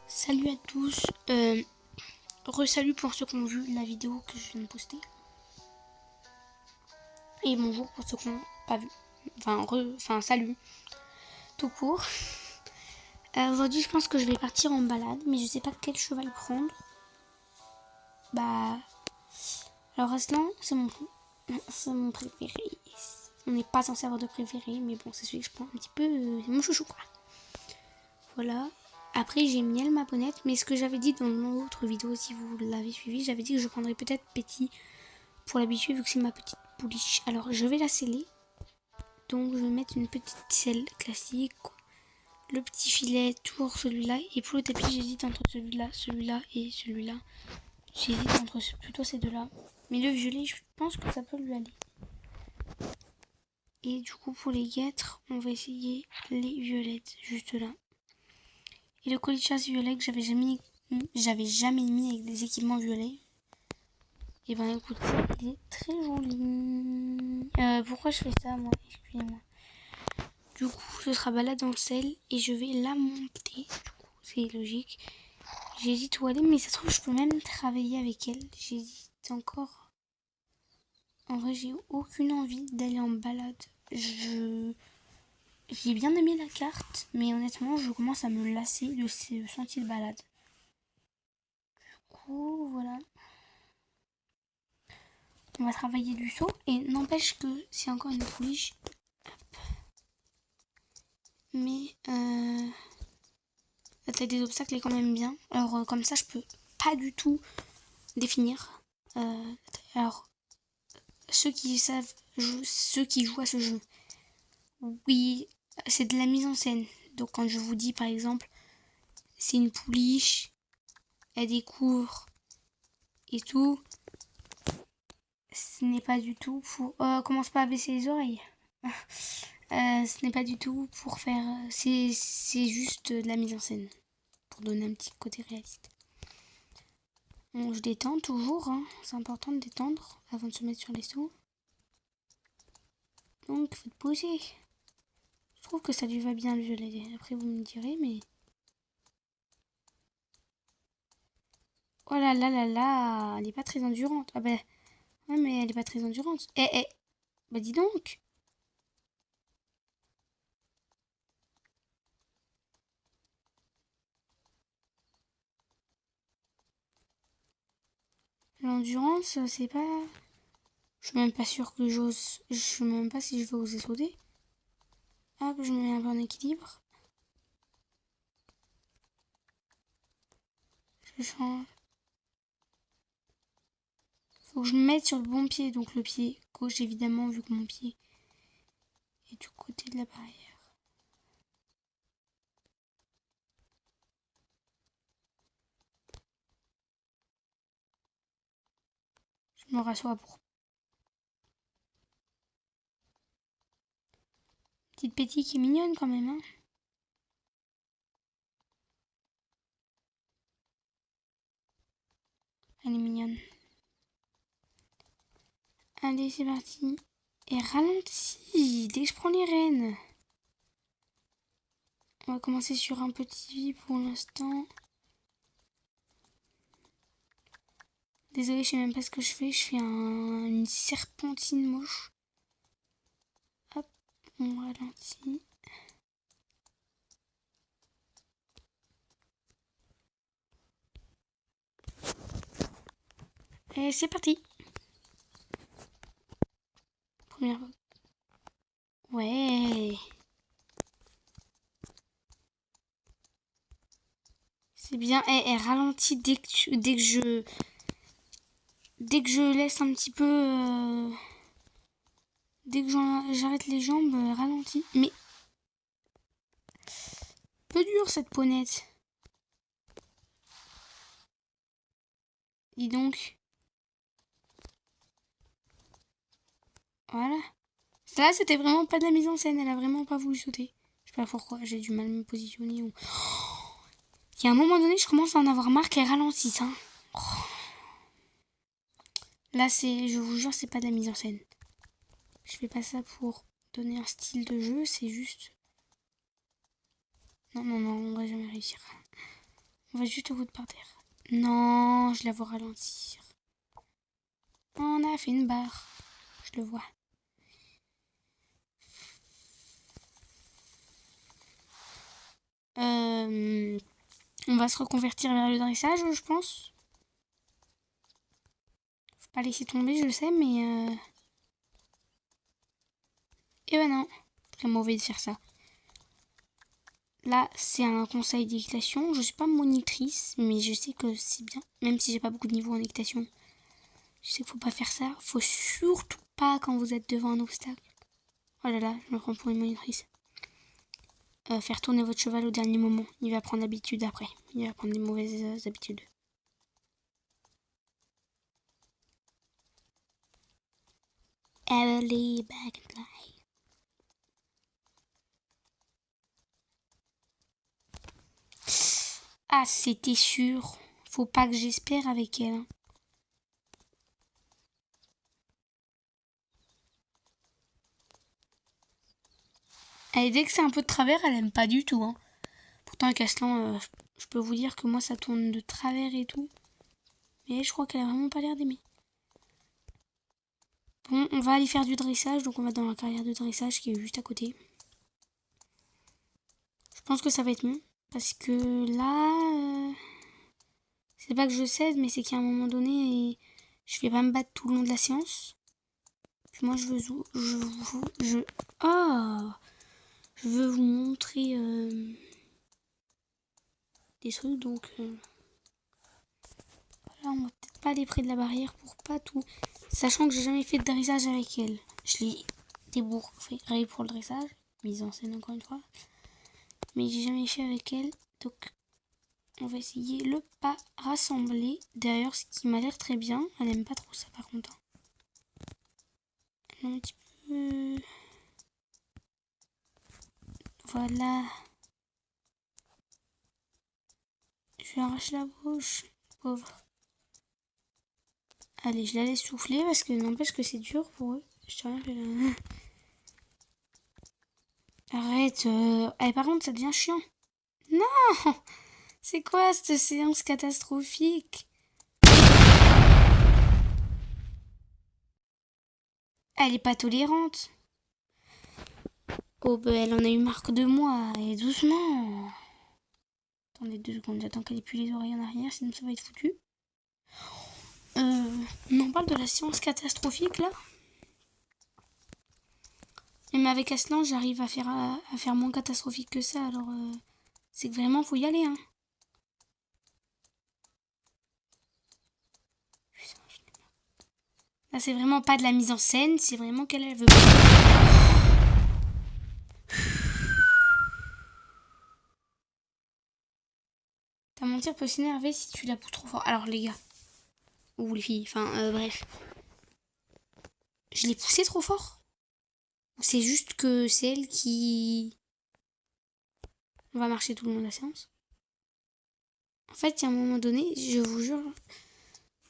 Salut à tous, re-salut pour ceux qui ont vu la vidéo que je viens de poster. Et bonjour pour ceux qui n'ont pas vu. Enfin, salut, tout court. Aujourd'hui, je pense que je vais partir en balade, mais je sais pas quel cheval prendre. Alors Aslan, c'est mon préféré. On n'est pas censé avoir de préféré, mais bon, c'est celui que je prends un petit peu, c'est mon chouchou quoi. Voilà. Après, j'ai Miel, ma bonnette, mais ce que j'avais dit dans l'autre vidéo, si vous l'avez suivi, j'avais dit que je prendrais peut-être Petit pour l'habituer vu que c'est ma petite pouliche. Alors, je vais la sceller. Donc, je vais mettre une petite selle classique, le petit filet, toujours celui-là. Et pour le tapis, j'hésite entre celui-là et celui-là. J'hésite entre plutôt ces deux-là. Mais le violet, je pense que ça peut lui aller. Et du coup, pour les guêtres, on va essayer les violettes, juste là. Et le colis de chasse violet que j'avais jamais mis avec des équipements violets. Et ben écoutez, il est très joli. Pourquoi je fais ça moi? Excusez-moi. Du coup, ce sera balade dans le sel et je vais la monter. Du coup, c'est logique. J'hésite où aller, mais ça se trouve, je peux même travailler avec elle. J'hésite encore. En vrai, j'ai aucune envie d'aller en balade. J'ai bien aimé la carte, mais honnêtement, je commence à me lasser de ces sentiers de balade. Du coup, voilà. On va travailler du saut et n'empêche que c'est encore une pouliche. Mais la taille des obstacles est quand même bien. Alors comme ça, je peux pas du tout définir. Alors ceux qui savent, ceux qui jouent à ce jeu, oui, c'est de la mise en scène. Donc quand je vous dis par exemple, c'est une pouliche, elle découvre et tout, ce n'est pas du tout pour... commence pas à baisser les oreilles. Ce n'est pas du tout pour faire... C'est juste de la mise en scène. Pour donner un petit côté réaliste. Bon, je détends toujours, hein. C'est important de détendre avant de se mettre sur les sauts. Donc, faut te poser. Je trouve que ça lui va bien le violet. Après, vous me direz, mais... Oh là là là là, elle est pas très endurante. Ah bah, ouais, mais elle est pas très endurante. Bah dis donc. L'endurance, c'est pas... Je suis même pas sûre que j'ose... Je sais même pas si je vais oser sauter. Hop, je me mets un peu en équilibre. Je change. Faut que je me mette sur le bon pied, donc le pied gauche évidemment, vu que mon pied est du côté de la barrière. Je me rassois pour... Petite Pétie qui est mignonne quand même, hein. Elle est mignonne. Allez, c'est parti. Et ralentis dès que je prends les rênes. On va commencer sur un petit pour l'instant. Désolée, je sais même pas ce que je fais. Je fais une serpentine moche. Hop, on ralentit. Et c'est parti. Première fois. Ouais. C'est bien. Elle ralentit dès que je laisse un petit peu... dès que j'arrête les jambes, elle ralentit. Mais... peu dur cette ponette. Dis donc. Voilà. Là, c'était vraiment pas de la mise en scène. Elle a vraiment pas voulu sauter. Je sais pas pourquoi. J'ai du mal à me positionner. Ou... Il y a un moment donné, je commence à en avoir marre qu'elle ralentisse. Hein. Oh. Là, je vous jure, c'est pas de la mise en scène. Je fais pas ça pour donner un style de jeu. C'est juste... Non, non, non, on va jamais réussir. On va juste route par terre. Non, je la vois ralentir. On a fait une barre. Je le vois. On va se reconvertir vers le dressage, je pense. Faut pas laisser tomber, je le sais, mais... Eh ben non, très mauvais de faire ça. Là, c'est un conseil d'équitation. Je suis pas monitrice, mais je sais que c'est bien. Même si j'ai pas beaucoup de niveau en équitation. Je sais qu'il faut pas faire ça. Faut surtout pas quand vous êtes devant un obstacle. Oh là là, je me prends pour une monitrice. Faire tourner votre cheval au dernier moment. Il va prendre l'habitude après. Il va prendre des mauvaises habitudes. Emily back and play. Ah, c'était sûr. Faut pas que j'espère avec elle. Hein. Et dès que c'est un peu de travers, elle aime pas du tout. Hein. Pourtant, avec Aslan, je peux vous dire que moi, ça tourne de travers et tout. Mais je crois qu'elle a vraiment pas l'air d'aimer. Bon, on va aller faire du dressage. Donc, on va dans la carrière de dressage qui est juste à côté. Je pense que ça va être mieux. Parce que là... c'est pas que je cède, mais c'est qu'à un moment donné, je vais pas me battre tout le long de la séance. Puis moi, je veux vous montrer des trucs, donc voilà, on va peut-être pas aller près de la barrière pour pas tout. Sachant que j'ai jamais fait de dressage avec elle. Je l'ai débourré pour le dressage, mise en scène encore une fois. Mais j'ai jamais fait avec elle, donc on va essayer le pas rassemblé. D'ailleurs, ce qui m'a l'air très bien, elle aime pas trop ça par contre. Un petit peu... Voilà. Je lui arrache la bouche. Pauvre. Allez, je la laisse souffler parce que n'empêche que c'est dur pour eux. Je t'ai rien fait là. Arrête. Eh, par contre, ça devient chiant. Non. C'est quoi cette séance catastrophique? Elle est pas tolérante. Oh, bah, elle en a eu marre de moi. Et doucement. Attendez 2 secondes. J'attends qu'elle ait plus les oreilles en arrière, sinon ça va être foutu. On en parle de la séance catastrophique là. Même avec Aslan, j'arrive à faire moins catastrophique que ça. Alors, c'est que vraiment, faut y aller. Hein. Là, c'est vraiment pas de la mise en scène. C'est vraiment qu'elle veut pas. Ta mentir peut s'énerver si tu la pousses trop fort. Alors, les gars. Ou les filles. Enfin, bref. Je l'ai poussée trop fort. C'est juste que c'est elle qui... On va marcher tout le long de la séance. En fait, il y a un moment donné, je vous jure,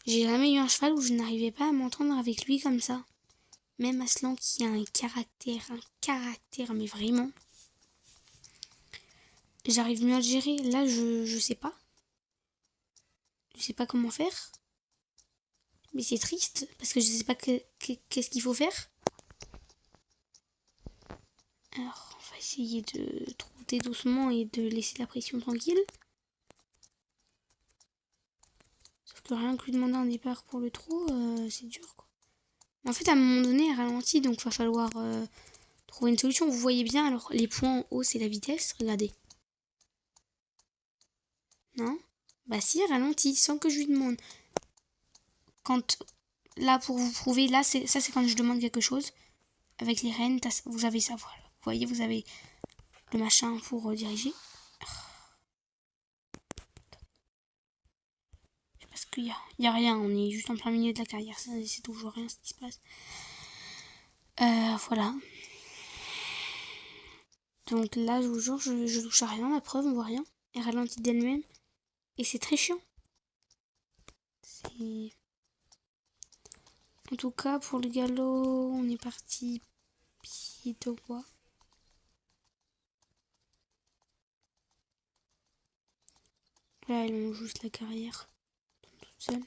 j'ai jamais eu un cheval où je n'arrivais pas à m'entendre avec lui comme ça. Même Aslan qui a un caractère, mais vraiment. J'arrive mieux à le gérer. Là, je sais pas. Je sais pas comment faire. Mais c'est triste, parce que je sais pas qu'est-ce qu'il faut faire. Alors, on va essayer de trotter doucement et de laisser la pression tranquille. Sauf que rien que lui demander un départ pour le trot, c'est dur, quoi. En fait, à un moment donné, elle ralentit, donc il va falloir trouver une solution. Vous voyez bien, alors les points en haut, c'est la vitesse. Regardez. Non? Bah si, elle ralentit, sans que je lui demande. Quand... Là, pour vous prouver, là, c'est quand je demande quelque chose. Avec les rênes, vous avez ça, voilà. Vous voyez, vous avez le machin pour diriger. Parce qu'il y a rien, on est juste en plein milieu de la carrière. C'est toujours rien ce qui se passe. Voilà. Donc là, je vous jure, je touche à rien, la preuve, on voit rien. Elle ralentit d'elle-même. Et c'est très chiant. C'est... En tout cas, pour le galop, on est parti pied droit. Là, elle longe juste la carrière. Toute seule.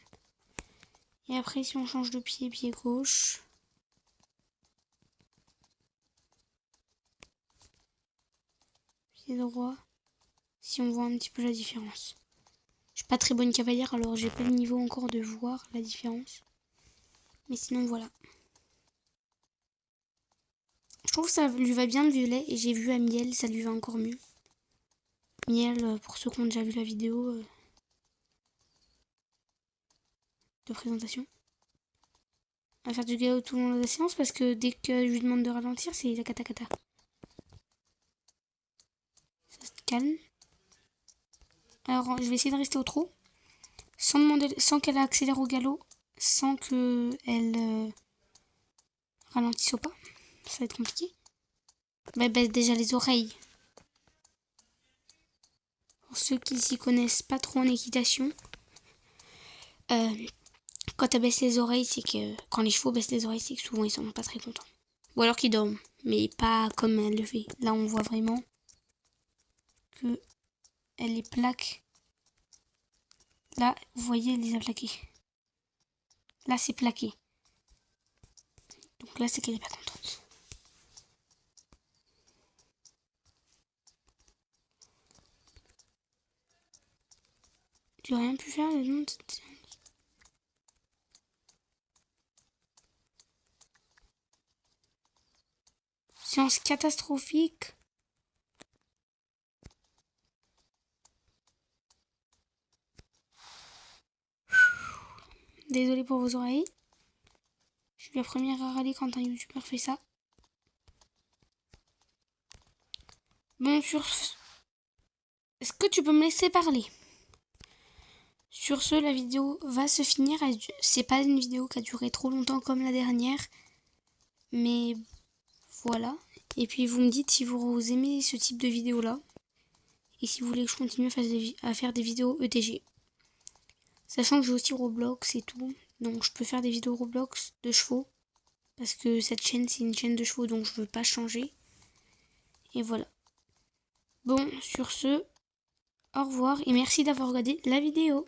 Et après, si on change de pied, pied gauche. Pied droit. Si on voit un petit peu la différence. Je suis pas très bonne cavalière, alors j'ai pas le niveau encore de voir la différence. Mais sinon, voilà. Je trouve que ça lui va bien le violet. Et j'ai vu à Miel, ça lui va encore mieux. Miel, pour ceux qui ont déjà vu la vidéo de présentation. On va faire du galop tout le long de la séance parce que dès que je lui demande de ralentir, c'est la cata. Ça se calme. Alors, je vais essayer de rester au trot. Sans qu'elle accélère au galop. Sans qu'elle ralentisse au pas. Ça va être compliqué. Bah, baisse déjà les oreilles. Pour ceux qui s'y connaissent pas trop en équitation. Quand elle baisse les oreilles, c'est que... Quand les chevaux baissent les oreilles, c'est que souvent ils sont pas très contents. Ou alors qu'ils dorment. Mais pas comme elle le fait. Là, on voit vraiment que elle les plaque. Là, vous voyez, elle les a plaquées. Là, c'est plaqué. Donc là, c'est qu'elle est pas contente. J'ai rien pu faire le long de cette séance. Séance catastrophique. Désolée pour vos oreilles. Je suis la première à râler quand un youtubeur fait ça. Bon, est-ce que tu peux me laisser parler? Sur ce, la vidéo va se finir. C'est pas une vidéo qui a duré trop longtemps comme la dernière. Mais voilà. Et puis vous me dites si vous aimez ce type de vidéo là. Et si vous voulez que je continue à faire des vidéos ETG. Sachant que j'ai aussi Roblox et tout. Donc je peux faire des vidéos Roblox de chevaux. Parce que cette chaîne c'est une chaîne de chevaux donc je veux pas changer. Et voilà. Bon, sur ce, au revoir et merci d'avoir regardé la vidéo.